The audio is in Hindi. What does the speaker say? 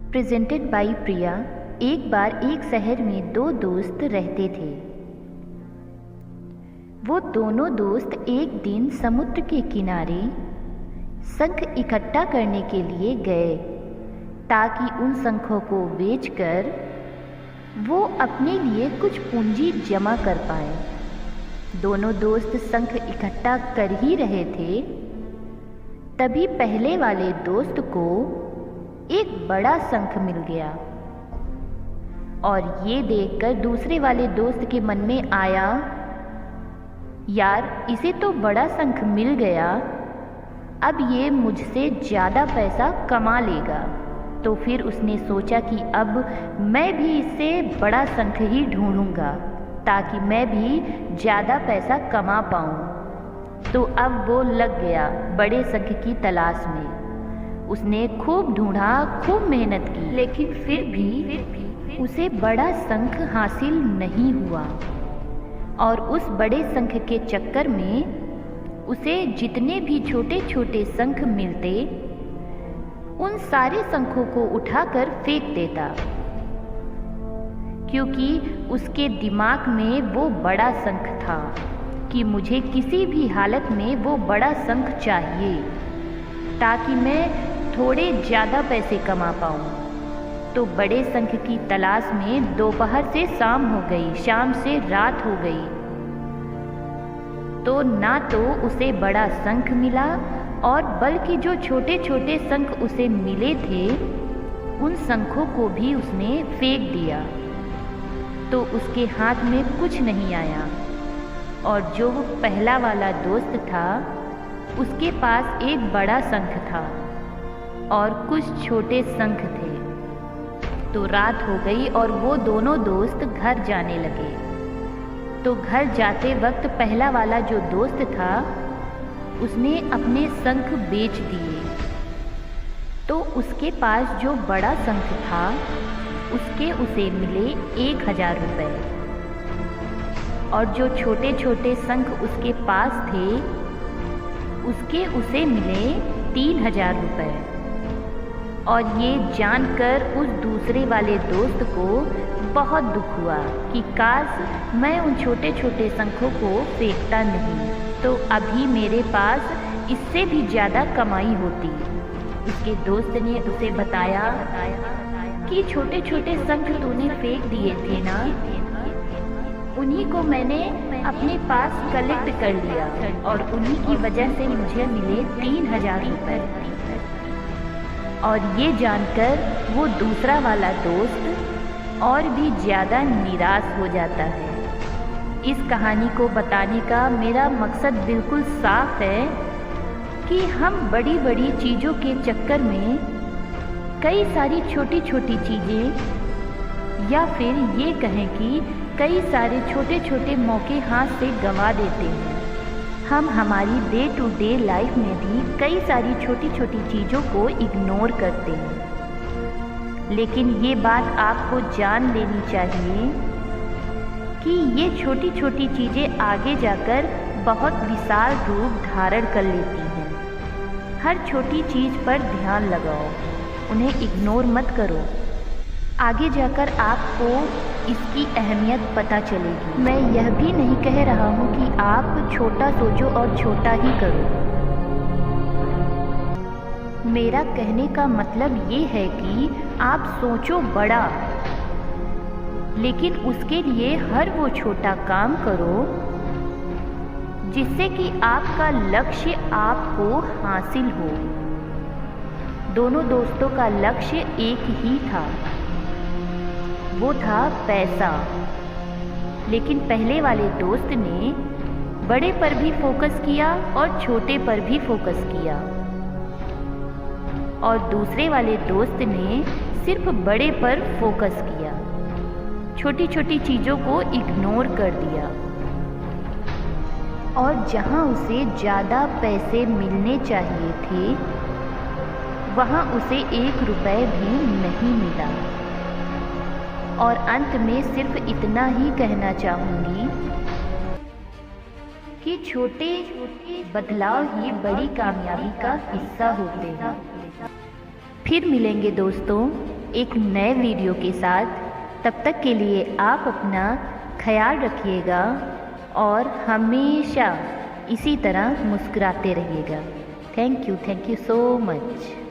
प्रेजेंटेड बाय प्रिया। एक बार एक शहर में दो दोस्त रहते थे। वो दोनों दोस्त एक दिन समुद्र के किनारे शंख इकट्ठा करने के लिए गए ताकि उन शंखों को बेचकर वो अपने लिए कुछ पूंजी जमा कर पाए। दोनों दोस्त शंख इकट्ठा कर ही रहे थे, तभी पहले वाले दोस्त को एक बड़ा शंख मिल गया और ये देखकर दूसरे वाले दोस्त के मन में आया, यार इसे तो बड़ा शंख मिल गया, अब ये मुझसे ज़्यादा पैसा कमा लेगा। तो फिर उसने सोचा कि अब मैं भी इससे बड़ा शंख ही ढूंढूंगा ताकि मैं भी ज़्यादा पैसा कमा पाऊँ। तो अब वो लग गया बड़े शंख की तलाश में। उसने खूब ढूंढा, खूब मेहनत की, लेकिन फिर भी उसे बड़ा शंख हासिल नहीं हुआ। और उस बड़े शंख के चक्कर में उसे जितने भी छोटे छोटे शंख मिलते उन सारे शंखों को उठाकर फेंक देता, क्योंकि उसके दिमाग में वो बड़ा शंख था कि मुझे किसी भी हालत में वो बड़ा शंख चाहिए ताकि मैं थोड़े ज़्यादा पैसे कमा पाऊँ। तो बड़े शंख की तलाश में दोपहर से शाम हो गई, शाम से रात हो गई, तो ना तो उसे बड़ा शंख मिला और बल्कि जो छोटे छोटे शंख उसे मिले थे उन शंखों को भी उसने फेंक दिया। तो उसके हाथ में कुछ नहीं आया। और जो पहला वाला दोस्त था उसके पास एक बड़ा शंख था और कुछ छोटे शंख थे। तो रात हो गई और वो दोनों दोस्त घर जाने लगे। तो घर जाते वक्त पहला वाला जो दोस्त था उसने अपने शंख बेच दिए। तो उसके पास जो बड़ा शंख था उसके उसे मिले 1000 रुपये और जो छोटे छोटे शंख उसके पास थे उसके उसे मिले 3000 रुपये। और ये जानकर उस दूसरे वाले दोस्त को बहुत दुख हुआ कि काश मैं उन छोटे छोटे शंखों को फेंकता नहीं, तो अभी मेरे पास इससे भी ज़्यादा कमाई होती। उसके दोस्त ने उसे बताया कि छोटे छोटे शंख तूने फेंक दिए थे ना, उन्हीं को मैंने अपने पास कलेक्ट कर लिया और उन्हीं की वजह से मुझे मिले 3000 रुपये। और ये जानकर वो दूसरा वाला दोस्त और भी ज़्यादा निराश हो जाता है। इस कहानी को बताने का मेरा मकसद बिल्कुल साफ है कि हम बड़ी बड़ी चीज़ों के चक्कर में कई सारी छोटी छोटी चीज़ें या फिर ये कहें कि कई सारे छोटे छोटे मौके हाथ से गंवा देते हैं। हम हमारी डे टू डे लाइफ में भी कई सारी छोटी छोटी चीज़ों को इग्नोर करते हैं। लेकिन ये बात आपको जान लेनी चाहिए कि ये छोटी छोटी चीज़ें आगे जाकर बहुत विशाल रूप धारण कर लेती हैं। हर छोटी चीज़ पर ध्यान लगाओ, उन्हें इग्नोर मत करो। आगे जाकर आपको इसकी अहमियत पता चलेगी। मैं यह भी नहीं कह रहा हूँ कि आप छोटा सोचो और छोटा ही करो। मेरा कहने का मतलब ये है कि आप सोचो बड़ा, लेकिन उसके लिए हर वो छोटा काम करो जिससे कि आपका लक्ष्य आपको हासिल हो। दोनों दोस्तों का लक्ष्य एक ही था, वो था पैसा। लेकिन पहले वाले दोस्त ने बड़े पर भी फोकस किया और छोटे पर भी फोकस किया, और दूसरे वाले दोस्त ने सिर्फ बड़े पर फोकस किया, छोटी छोटी चीज़ों को इग्नोर कर दिया। और जहाँ उसे ज़्यादा पैसे मिलने चाहिए थे वहाँ उसे 1 रुपये भी नहीं मिला। और अंत में सिर्फ इतना ही कहना चाहूँगी कि छोटे छोटे बदलाव ही बड़ी कामयाबी का हिस्सा होते हैं। फिर मिलेंगे दोस्तों। एक नए वीडियो के साथ। तब तक के लिए आप अपना ख्याल रखिएगा और हमेशा इसी तरह मुस्कुराते रहिएगा। Thank you so much.